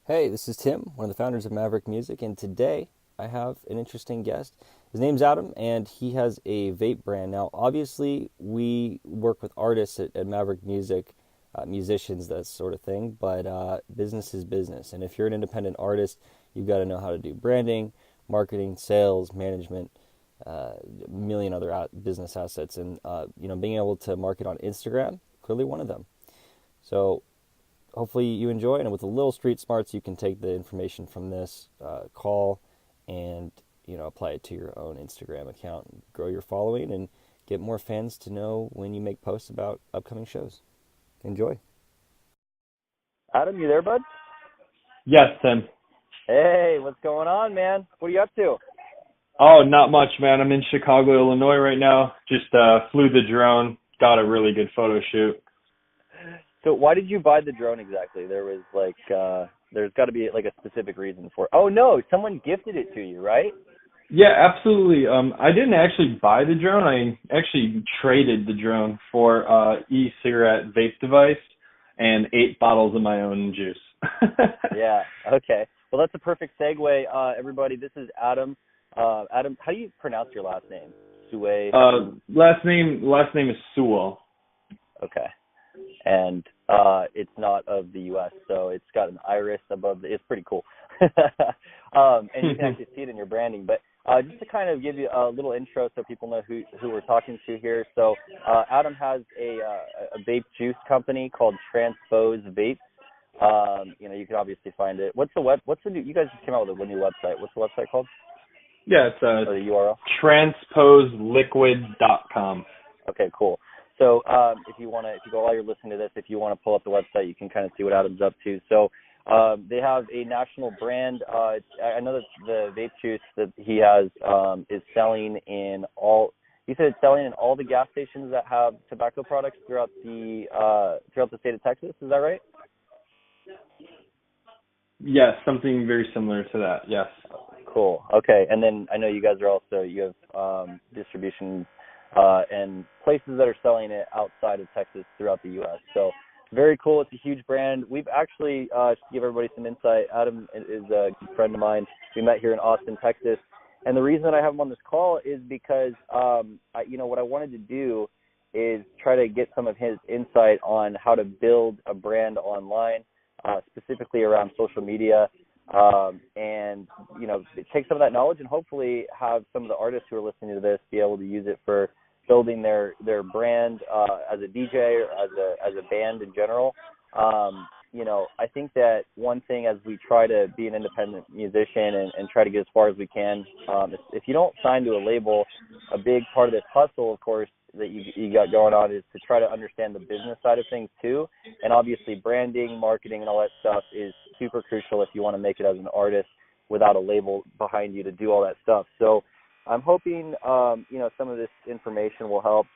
Hey, this is Tim, one of the founders of Maverick Music, and today I have an interesting guest. His name's Adam, and he has a vape brand. Now, obviously, we work with artists at Maverick Music, musicians, that sort of thing, but business is business. And if you're an independent artist, you've got to know how to do branding, marketing, sales, management, a million other business assets. And, being able to market on Instagram, clearly one of them. So hopefully you enjoy, and with a little street smarts, you can take the information from this call and apply it to your own Instagram account, and grow your following, and get more fans to know when you make posts about upcoming shows. Enjoy. Adam, you there, bud? Yes, Tim. Hey, what's going on, man? What are you up to? Oh, not much, man. I'm in Chicago, Illinois right now. Just flew the drone, got a really good photo shoot. So why did you buy the drone exactly? There was there's got to be like a specific reason for it. Oh no, someone gifted it to you, right? Yeah, absolutely. I didn't actually buy the drone. I actually traded the drone for e-cigarette vape device and 8 bottles of my own juice. Yeah. Okay. Well, that's a perfect segue. Everybody, this is Adam. Adam, how do you pronounce your last name? Sue? Last name is Sewell. Okay. And it's not of the U.S., so it's got an iris above it's pretty cool. And you can actually see it in your branding. But just to kind of give you a little intro so people know who we're talking to here. So Adam has a vape juice company called Transpöse Vapes. You can obviously find it. What's the new, you guys just came out with a new website. What's the website called? Yeah, it's or the URL? transposeliquid.com. Okay, cool. So if you go while you're listening to this, if you want to pull up the website, you can kind of see what Adam's up to. So they have a national brand. I know that the vape juice that he has is selling in all. You said it's selling in all the gas stations that have tobacco products throughout the state of Texas. Is that right? Yes, something very similar to that. Yes. Cool. Okay, and then I know you guys you have distribution and places that are selling it outside of Texas throughout the U.S. So very cool. It's a huge brand. We've actually, to give everybody some insight, Adam is a good friend of mine. We met here in Austin, Texas. And the reason that I have him on this call is because, what I wanted to do is try to get some of his insight on how to build a brand online, specifically around social media, and take some of that knowledge and hopefully have some of the artists who are listening to this be able to use it for building their brand as a DJ or as a band in general. I think that one thing as we try to be an independent musician and try to get as far as we can, if you don't sign to a label, a big part of this hustle, of course, that you got going on is to try to understand the business side of things too. And obviously branding, marketing, and all that stuff is super crucial if you want to make it as an artist without a label behind you to do all that stuff. So I'm hoping, some of this information will help.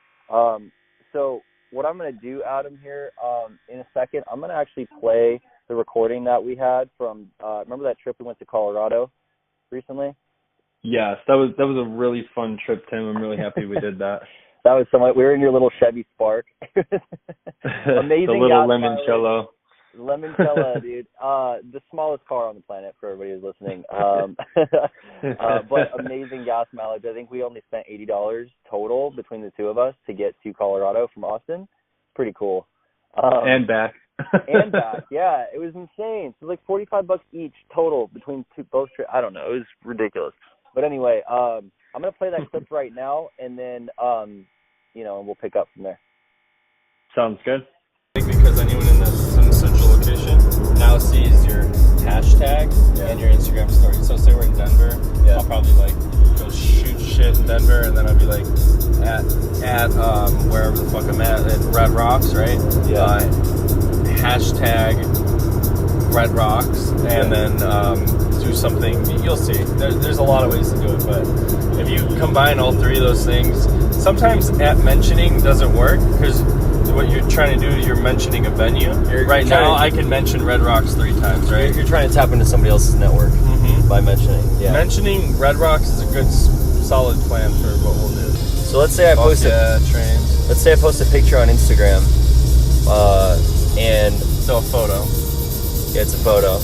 So what I'm going to do, Adam, here in a second, I'm going to actually play the recording that we had from, remember that trip we went to Colorado recently? Yes, that was a really fun trip, Tim. I'm really happy we did that. That was somewhat. We were in your little Chevy Spark. Amazing. The little limoncello. Limoncello, dude. The smallest car on the planet for everybody who's listening. But amazing gas mileage. I think we only spent $80 total between the two of us to get to Colorado from Austin. Pretty cool. And back. And back, yeah. It was insane. So like $45 each total between both trips. I don't know. It was ridiculous. But anyway, I'm going to play that clip right now, and then, and we'll pick up from there. Sounds good. Because anyone in the central location now sees your hashtag and your Instagram story. So say we're in Denver, I'll probably go shoot shit in Denver, and then I'll be at wherever the fuck I'm at Red Rocks, right? Yeah. Hashtag Red Rocks, and then do something. You'll see. There's a lot of ways to do it, but if you combine all three of those things, sometimes at mentioning doesn't work because what you're trying to do, you're mentioning a venue. Right now, I can mention Red Rocks 3 times, right? You're trying to tap into somebody else's network by mentioning. Yeah. Mentioning Red Rocks is a good, solid plan for what we'll do. So let's say I post a picture on Instagram, and so a photo. Yeah, it's a photo.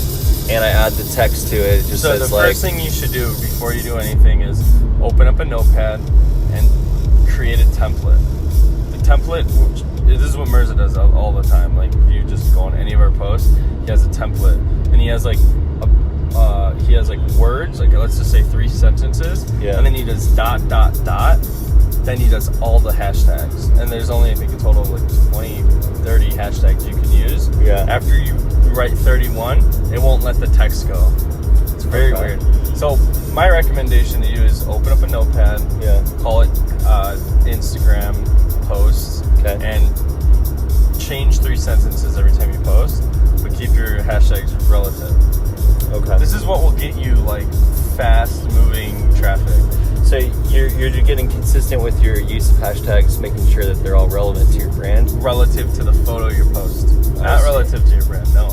and I add the text to it. It just So says the first thing you should do before you do anything is open up a notepad and create a template. The template, this is what Mirza does all the time. Like if you just go on any of our posts, he has a template, and he has like words, like let's just say 3 sentences, and then he does ... Then he does all the hashtags, and there's only, I think, a total of like 20, 30 hashtags you can use. After you write 31, it won't let the text go. It's very weird. So my recommendation to you is open up a notepad, call it Instagram posts, and change 3 sentences every time you post, but keep your hashtags relative. This is what will get you like fast moving traffic. So you're getting consistent with your use of hashtags, making sure that they're all relevant to your brand? Relative to the photo you post. Not relative to your brand, no.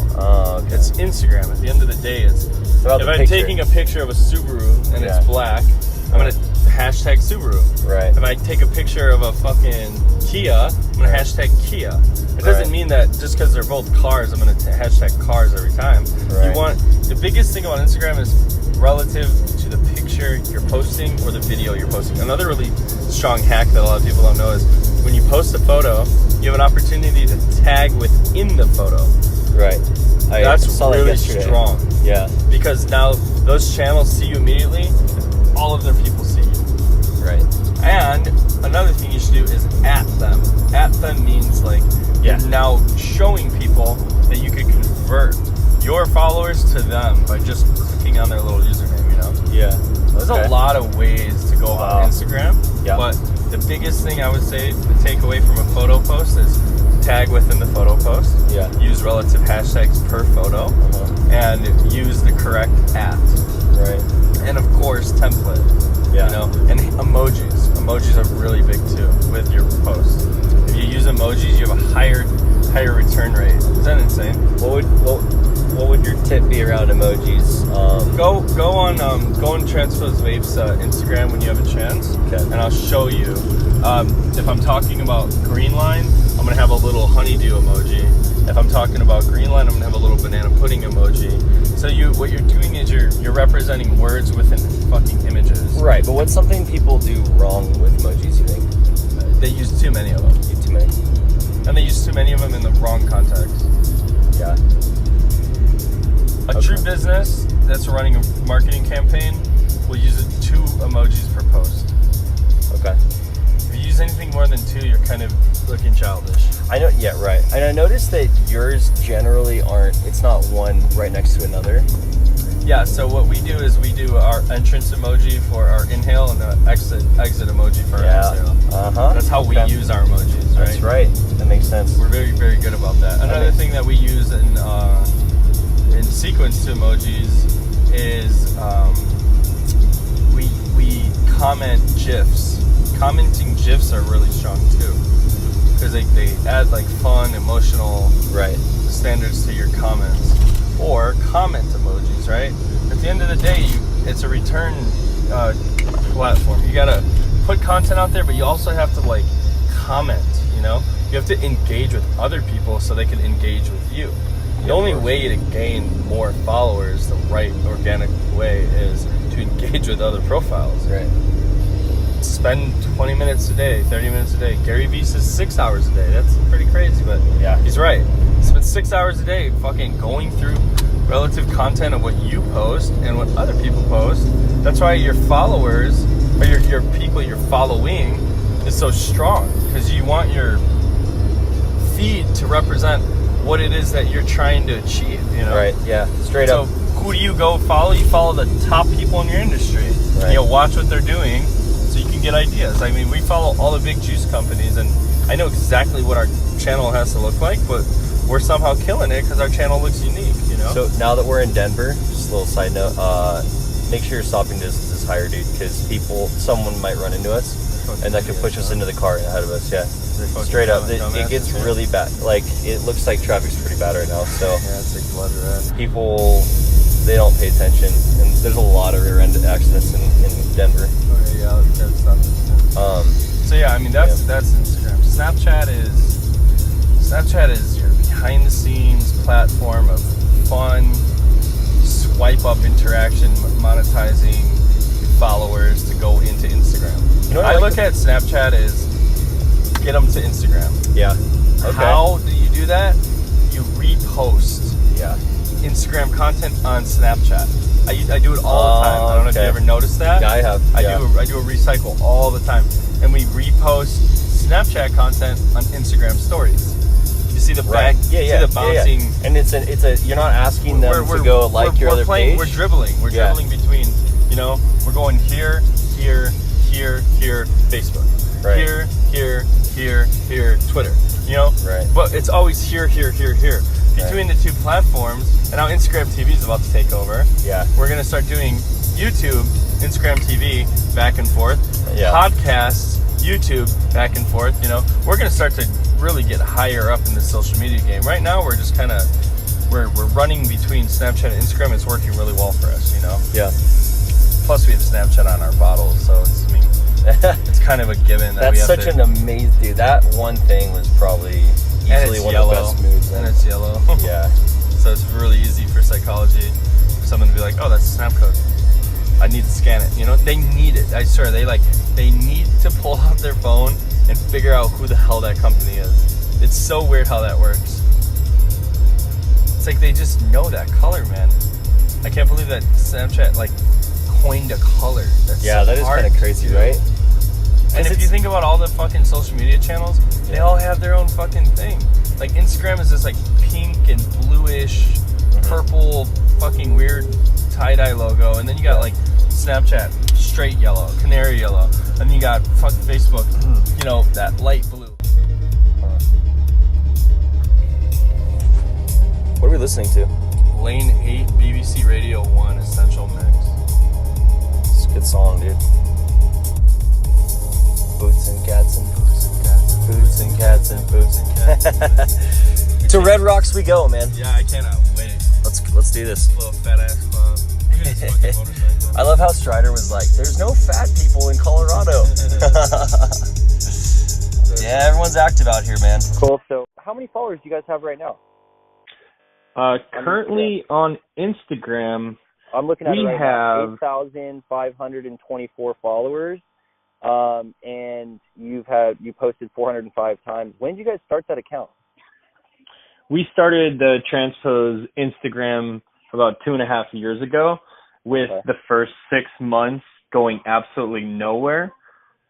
It's Instagram. At the end of the day, it's about if I'm taking a picture of a Subaru and it's black, I'm going to hashtag Subaru. Right. If I take a picture of a fucking Kia, I'm going to hashtag Kia. It doesn't mean that just because they're both cars, I'm going to hashtag cars every time. You want, the biggest thing about Instagram is relative to the picture you're posting or the video you're posting. Another really strong hack that a lot of people don't know is when you post a photo, you have an opportunity to tag within the photo. That's really strong. Because now those channels see you immediately, all of their people see you. And another thing you should do is at them. At them means like you're now showing people that you could convert your followers to them by just clicking on their little username, you know? There's a lot of ways to go about Instagram, but the biggest thing I would say to take away from a photo post is tag within the photo post, use relative hashtags per photo, and use the correct @ and of course template, you know, and emojis. Emojis are really big too with your posts. If you use emojis, you have a higher return rate. Is that insane? What would your tip be around emojis? Go on Transpöse Vapes Instagram when you have a chance, and I'll show you. If I'm talking about green line, I'm gonna have a little honeydew emoji. If I'm talking about green line, I'm gonna have a little banana pudding emoji. So what you're doing is you're representing words within fucking images. Right, but what's something people do wrong with emojis, you think? They use too many of them. Too many. And they use too many of them in the wrong context. A true business that's running a marketing campaign will use 2 emojis per post. If you use anything more than 2, you're kind of looking childish. I know, and I noticed that yours generally aren't, it's not one right next to another. So what we do is we do our entrance emoji for our inhale and the exit emoji for our exhale. That's how we use our emojis, right? That's right. That makes sense. We're very, very good about that. Another thing that we use in sequence to emojis is we comment GIFs. Commenting GIFs are really strong too, because they add like fun, emotional standards to your comments. Or comment emojis, right? At the end of the day, it's a return platform. You gotta put content out there, but you also have to like comment, you know? You have to engage with other people so they can engage with you. The only way to gain more followers the right organic way is to engage with other profiles. Spend 20 minutes a day, 30 minutes a day. Gary Vee says 6 hours a day. That's pretty crazy, but he's right. Spend 6 hours a day fucking going through relative content of what you post and what other people post. That's why your followers, or your people you're following, is so strong, because you want your feed to represent what it is that you're trying to achieve, you know? Straight up. So who do you go follow? You follow the top people in your industry. You'll watch what they're doing so you can get ideas. I mean, we follow all the big juice companies, and I know exactly what our channel has to look like, but we're somehow killing it because our channel looks unique, you know? So now that we're in Denver, just a little side note, make sure your stopping distance is higher, dude, because someone might run into us, and that could push us into the car ahead of us, Straight up, it gets really bad. Like, it looks like traffic's pretty bad right now, so it's like blood red. People, they don't pay attention, and there's a lot of rear-end accidents in Denver. So I mean, that's Instagram. Snapchat is your behind-the-scenes platform of fun, swipe up interaction, monetizing followers to go into Instagram. You know what I look at Snapchat as get them to Instagram. Yeah. Okay. How do you do that? You repost Yeah. Instagram content on Snapchat. I do it all the time. I don't know if you ever noticed that. Yeah, I have. I do a recycle all the time, and we repost Snapchat content on Instagram stories. You see the back, see the bouncing, and it's a you're not asking them to go like your other page. We're dribbling. We're dribbling between. We're going here, Facebook. Right. Here, Twitter. Right. But it's always here. Between the two platforms, and now Instagram TV is about to take over. Yeah. We're going to start doing YouTube, Instagram TV, back and forth. Yeah. Podcasts, YouTube, back and forth. We're going to start to really get higher up in the social media game. Right now, we're just kind of, we're running between Snapchat and Instagram. It's working really well for us, Yeah. Plus, we have Snapchat on our bottles, so it's kind of a given. That's such an amazing, dude. That one thing was probably easily one of the best moves. And it's yellow. Yeah. So it's really easy for psychology for someone to be like, oh, that's a snap code. I need to scan it. They need it. I swear, they need to pull out their phone and figure out who the hell that company is. It's so weird how that works. It's like they just know that color, man. I can't believe that Snapchat coined a color. That is kind of crazy, right? And if you think about all the fucking social media channels, they all have their own fucking thing. Like Instagram is this pink and bluish, purple, fucking weird tie-dye logo, and then you got Snapchat, straight yellow, canary yellow, and then you got Facebook, that light blue. What are we listening to? Lane 8, BBC Radio 1, Essential Mix. It's a good song, dude. Boots and cats and boots and cats and boots and cats and boots and cats. To Red Rocks we go, man. Yeah, I cannot wait. Let's do this. Little fat ass club. Fucking motorcycle. I love how Strider was like, "There's no fat people in Colorado." Yeah, everyone's active out here, man. Cool. So, how many followers do you guys have right now? Currently on Instagram, I'm looking at we it right have now, 8,524 followers. And you posted 405 times. When did you guys start that account? We started the Transpöse Instagram about 2.5 years ago, with the first 6 months going absolutely nowhere.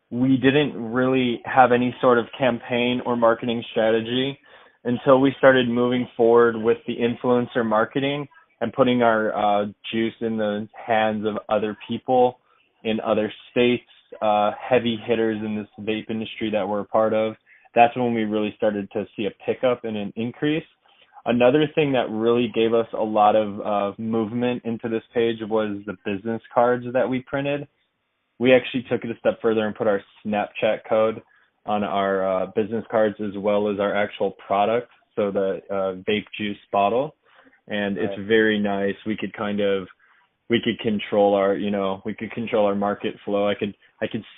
We didn't really have any sort of campaign or marketing strategy until we started moving forward with the influencer marketing and putting our juice in the hands of other people in other states, heavy hitters in this vape industry that we're a part of. That's when we really started to see a pickup and an increase. Another thing that really gave us a lot of movement into this page was the business cards that we printed. We actually took it a step further and put our Snapchat code on our business cards as well as our actual product, so the vape juice bottle. And it's very nice. We could control our market flow. I could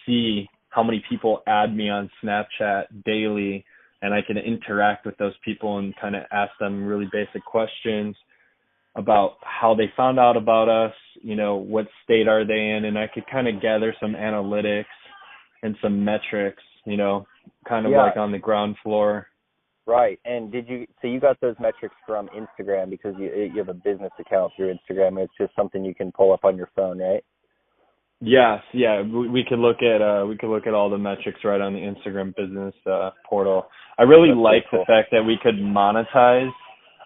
see how many people add me on Snapchat daily, and I can interact with those people and kind of ask them really basic questions about how they found out about us, what state are they in, and I could kind of gather some analytics and some metrics, like on the ground floor. Right. And you got those metrics from Instagram because you have a business account through Instagram. It's just something you can pull up on your phone, right? Yes, yeah. We could look at all the metrics right on the Instagram business portal. I really like the fact that we could monetize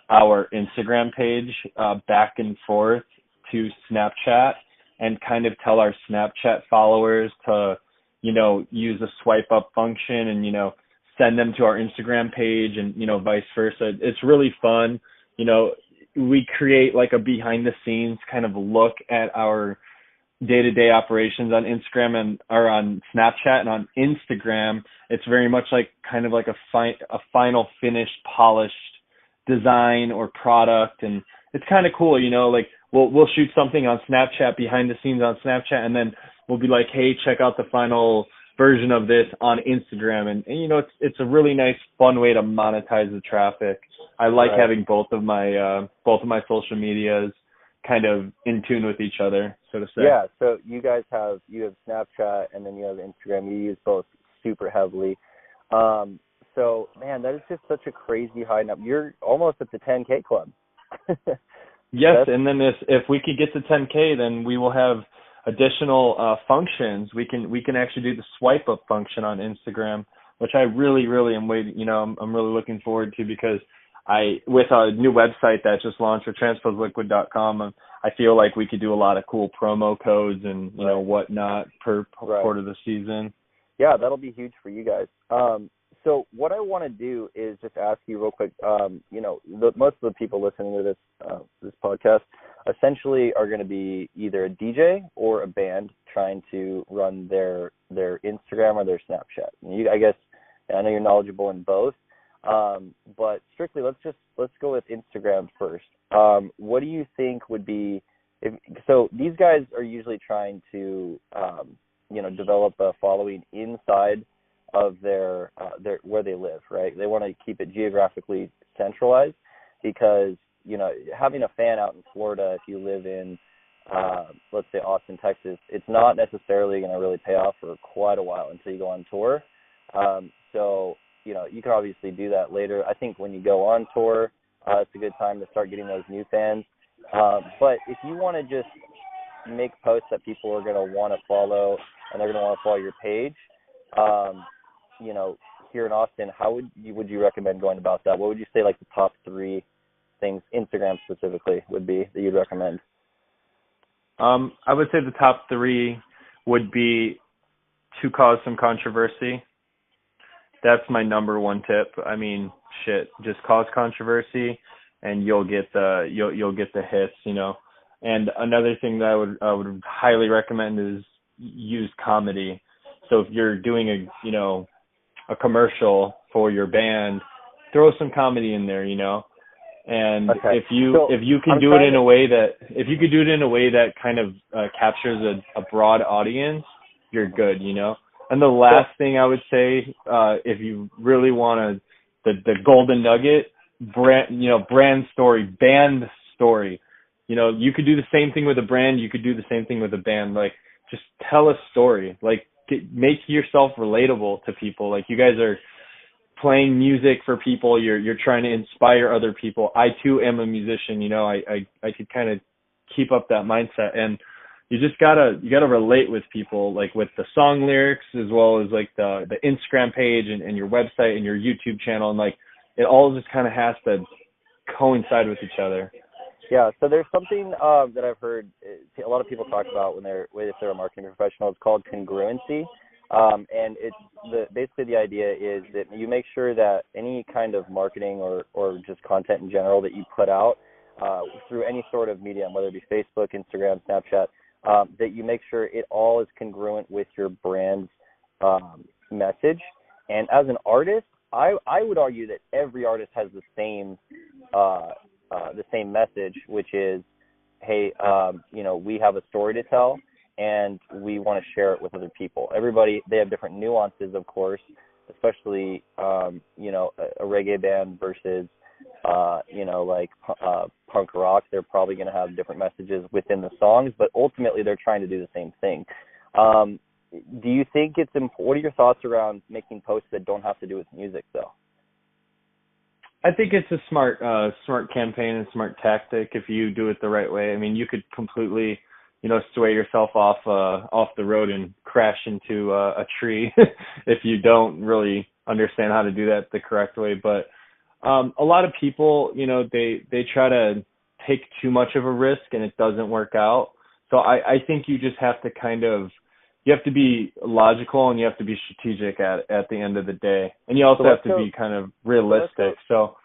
our Instagram page back and forth to Snapchat and kind of tell our Snapchat followers to, use the swipe up function and, send them to our Instagram page and, vice versa. It's really fun. We create like a behind the scenes kind of look at our day-to-day operations on Instagram or on Snapchat, and on Instagram, it's very much like kind of like a final finished polished design or product. And it's kind of cool, like we'll shoot something on Snapchat behind the scenes on Snapchat, and then we'll be like, hey, check out the final version of this on Instagram. And it's a really nice, fun way to monetize the traffic. I like having both of my social medias kind of in tune with each other, so to say. Yeah, so you have Snapchat and then you have Instagram. You use both super heavily. So man, that is just such a crazy high number. You're almost at the 10K club. Yes, and then if we could get to 10K, then we will have additional functions. We can actually do the swipe up function on Instagram, which I really am waiting. I'm really looking forward to, because with a new website that just launched with transposeliquid.com, I feel like we could do a lot of cool promo codes and whatnot per part of the season. Yeah, that'll be huge for you guys. So what I want to do is just ask you real quick. Most of the people listening to this podcast essentially are going to be either a DJ or a band trying to run their Instagram or their Snapchat. And I know you're knowledgeable in both, but strictly let's go with Instagram first. What do you think would be so these guys are usually trying to develop a following inside of their where they live, right? They want to keep it geographically centralized, because having a fan out in Florida, if you live in let's say Austin, Texas, it's not necessarily going to really pay off for quite a while until you go on tour. So you can obviously do that later. I think when you go on tour, it's a good time to start getting those new fans. But if you want to just make posts that people are going to want to follow, and they're going to want to follow your page, here in Austin, how would you recommend going about that? What would you say like the top 3 things, Instagram specifically, would be that you'd recommend? I would say the top 3 would be to cause some controversy. That's my number 1 tip. I mean, just cause controversy, and you'll get the hits, And another thing that I would highly recommend is use comedy. So if you're doing a commercial for your band, throw some comedy in there, And if you can do it in a way that kind of captures a broad audience, you're good, And the last thing I would say, if you really want the golden nugget, brand story, band story. You could do the same thing with a brand. You could do the same thing with a band. Like, just tell a story. Like, make yourself relatable to people. Like, you guys are playing music for people. You're trying to inspire other people. I too am a musician. I could kind of keep up that mindset, and you just gotta relate with people, like with the song lyrics as well as like the Instagram page and your website and your YouTube channel, and like it all just kind of has to coincide with each other. Yeah, so there's something that I've heard a lot of people talk about if they're a marketing professional. It's called congruency, and it's basically the idea is that you make sure that any kind of marketing or just content in general that you put out through any sort of medium, whether it be Facebook, Instagram, Snapchat, that you make sure it all is congruent with your brand's message. And as an artist, I would argue that every artist has the same message, which is, hey, we have a story to tell, and we want to share it with other people. Everybody, they have different nuances, of course, especially, a reggae band versus, punk rock. They're probably going to have different messages within the songs, but ultimately they're trying to do the same thing. Do you think it's important? What are your thoughts around making posts that don't have to do with music, though? I think it's a smart campaign and smart tactic if you do it the right way. I mean, you could completely, sway yourself off the road and crash into a tree if you don't really understand how to do that the correct way. But a lot of people, they try to take too much of a risk and it doesn't work out. So I think you just have to you have to be logical and you have to be strategic at the end of the day. And you also have to be kind of realistic. Sure.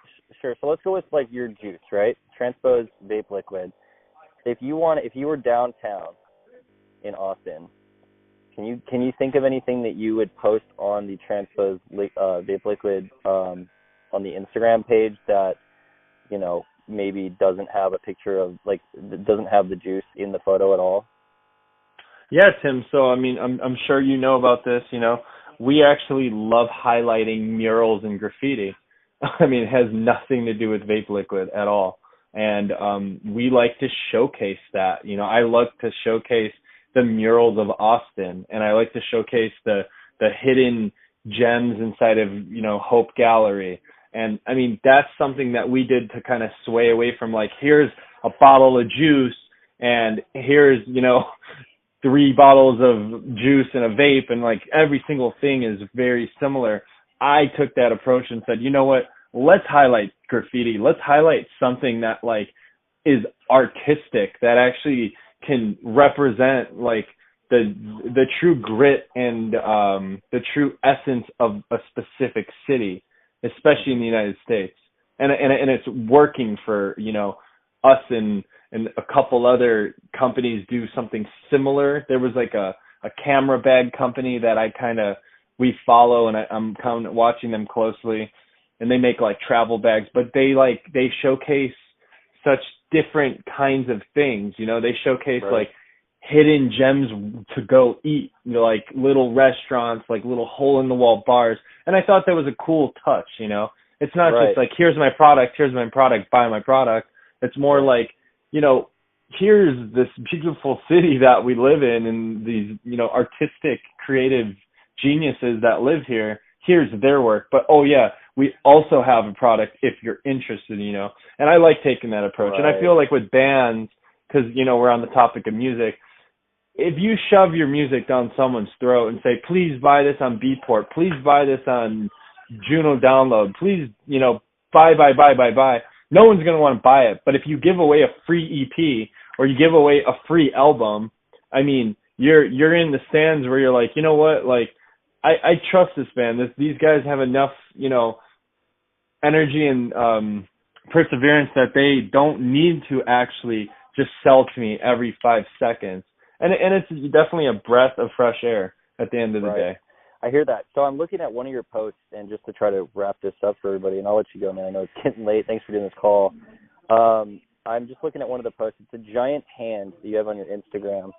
So let's go with like your juice, right? Transpose Vape Liquid. If you were downtown in Austin, can you think of anything that you would post on the Transpose Vape Liquid on the Instagram page that, maybe doesn't have a picture of, like, doesn't have the juice in the photo at all? Yeah, Tim. So, I mean, I'm sure you know about this. We actually love highlighting murals and graffiti. I mean, it has nothing to do with Vape Liquid at all. And we like to showcase that. You know, I like to showcase the murals of Austin, and I like to showcase the hidden gems inside of, you know, Hope Gallery. And I mean, that's something that we did to kind of sway away from like, here's a bottle of juice and here's, you know, 3 bottles of juice and a vape, and like every single thing is very similar. I took that approach and said, you know what, let's highlight graffiti. Let's highlight something that like is artistic, that actually can represent like the true grit and the true essence of a specific city, especially in the United States. And it's working for, you know, us and a couple other companies do something similar. There was like a camera bag company that we follow, and I'm kind of watching them closely, and they make like travel bags, but they showcase such different kinds of things. You know, they showcase like hidden gems to go eat, you know, like little restaurants, like little hole in the wall bars. And I thought that was a cool touch, you know. It's not just like, here's my product, buy my product. It's more like, you know, here's this beautiful city that we live in, and these, you know, artistic, creative geniuses that live here. Here's their work. But, oh, yeah, we also have a product if you're interested, you know. And I like taking that approach. And I feel like with bands, because, you know, we're on the topic of music, if you shove your music down someone's throat and say, please buy this on Beatport, please buy this on Juno Download, please, you know, buy, no one's going to want to buy it. But if you give away a free EP or you give away a free album, I mean, you're in the stands where you're like, you know what, like, I trust this band. These guys have enough, you know, energy and perseverance that they don't need to actually just sell to me every 5 seconds. And it's definitely a breath of fresh air at the end of the day. I hear that. So I'm looking at one of your posts, and just to try to wrap this up for everybody, and I'll let you go, man. I know it's getting late. Thanks for doing this call. I'm just looking at one of the posts. It's a giant hand that you have on your Instagram.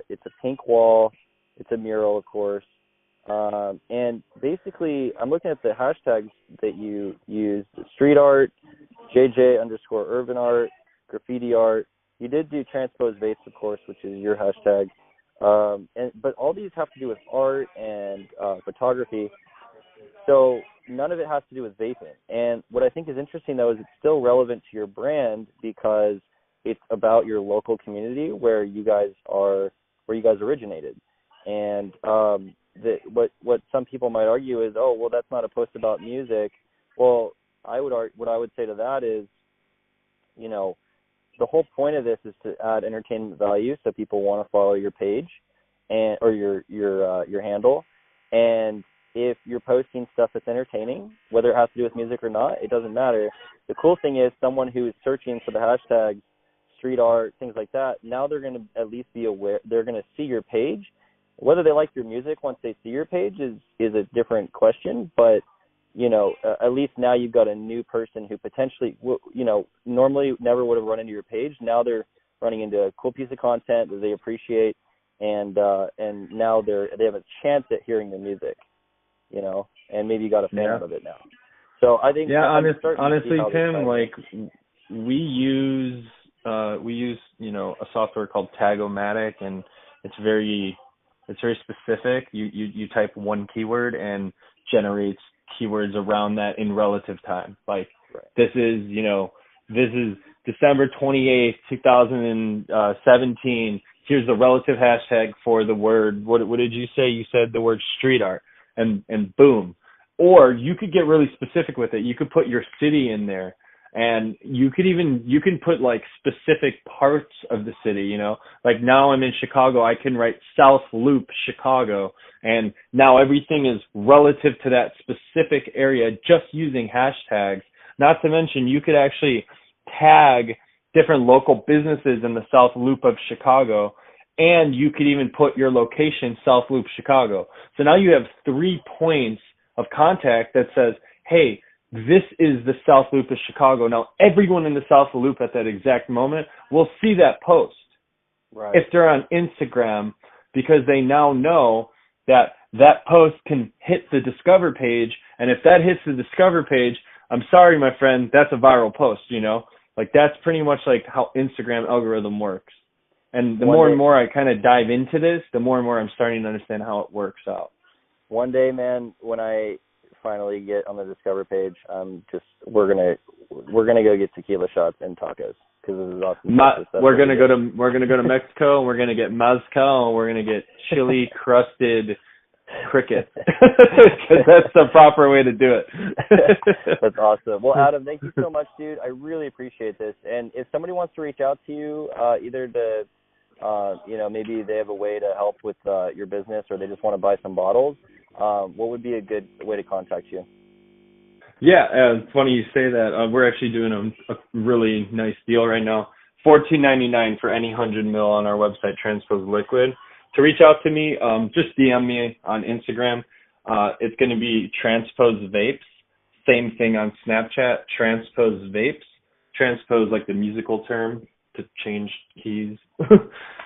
It's a pink wall. It's a mural, of course. And basically, I'm looking at the hashtags that you use: street art, JJ_urban art, graffiti art. You did do Transpöse Vapes, of course, which is your hashtag. But all these have to do with art and photography. So none of it has to do with vaping. And what I think is interesting, though, is it's still relevant to your brand because it's about your local community where you guys originated. And what some people might argue is, oh, well, that's not a post about music. Well, what I would say to that is, you know, the whole point of this is to add entertainment value, so people want to follow your page or your handle. And if you're posting stuff that's entertaining, whether it has to do with music or not, it doesn't matter. The cool thing is someone who is searching for the hashtags street art, things like that, now they're going to at least be aware. They're going to see your page. Whether they like your music once they see your page is a different question, but you know, at least now you've got a new person who potentially, you know, normally never would have run into your page. Now they're running into a cool piece of content that they appreciate, and now they have a chance at hearing the music, you know, and maybe you got a fan out of it now. So I think, honestly, Tim, like we use you know, a software called Tag-O-Matic, and it's very specific. You type one keyword and generates keywords around that in relative time. Like this is December 28th, 2017. Here's the relative hashtag for the word. What did you say? You said the word street art, and boom. Or you could get really specific with it. You could put your city in there, and you can put like specific parts of the city, you know, like now I'm in Chicago, I can write South Loop, Chicago. And now everything is relative to that specific area just using hashtags. Not to mention you could actually tag different local businesses in the South Loop of Chicago, and you could even put your location, South Loop, Chicago. So now you have 3 points of contact that says, hey, this is the South Loop of Chicago. Now, everyone in the South Loop at that exact moment will see that post if they're on Instagram, because they now know that post can hit the Discover page. And if that hits the Discover page, I'm sorry, my friend, that's a viral post, you know. Like that's pretty much like how Instagram algorithm works. And the One more day, and more I kind of dive into this, the more and more I'm starting to understand how it works out. one day, man, when I finally get on the Discover page, we're gonna go get tequila shots and tacos because this is awesome. We're gonna go to Mexico, and we're gonna get mezcal, and we're gonna get chili crusted cricket, because that's the proper way to do it. That's awesome. Well, Adam, thank you so much, dude. I really appreciate this. And if somebody wants to reach out to you, either to maybe they have a way to help with your business, or they just want to buy some bottles, what would be a good way to contact you? Yeah, it's funny you say that. We're actually doing a really nice deal right now. $14.99 for any 100 ml on our website, Transpose Liquid. To reach out to me, just DM me on Instagram. It's going to be Transpose Vapes. Same thing on Snapchat, Transpose Vapes. Transpose, like the musical term to change keys.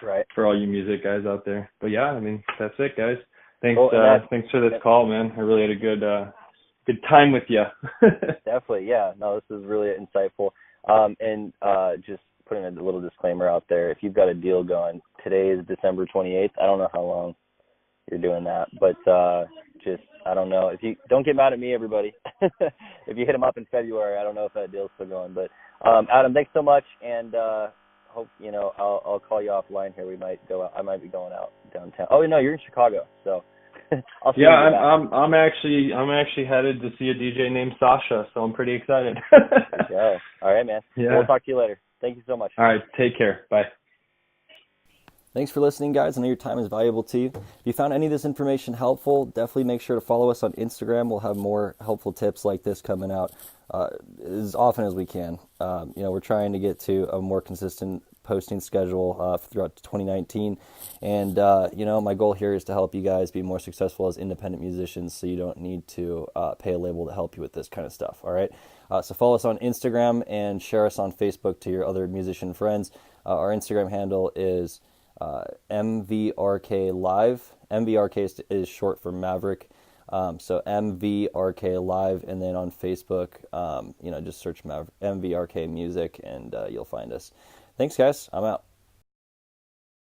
Right. For all you music guys out there. But yeah, I mean, that's it, guys. Thanks. Cool. Thanks for this call, man. I really had a good time with you. Definitely, yeah. No, this is really insightful. And just putting a little disclaimer out there, if you've got a deal going, today is December 28th. I don't know how long you're doing that, but I don't know. If you don't get mad at me, everybody. If you hit them up in February, I don't know if that deal's still going. But Adam, thanks so much, and hope I'll call you offline here. We might go out. I might be going out downtown. Oh no, you're in Chicago, so. I'll see I'm actually headed to see a DJ named Sasha, so I'm pretty excited. Yeah. All right, man. Yeah. We'll talk to you later. Thank you so much. All right, take care. Bye. Thanks for listening, guys. I know your time is valuable to you. If you found any of this information helpful, definitely make sure to follow us on Instagram. We'll have more helpful tips like this coming out as often as we can. We're trying to get to a more consistent posting schedule throughout 2019, and my goal here is to help you guys be more successful as independent musicians, so you don't need to pay a label to help you with this kind of stuff. All right, so follow us on Instagram and share us on Facebook to your other musician friends. Our Instagram handle is MVRK Live. MVRK is short for Maverick. So MVRK Live, and then on Facebook, just search MVRK Music, and you'll find us. Thanks, guys. I'm out.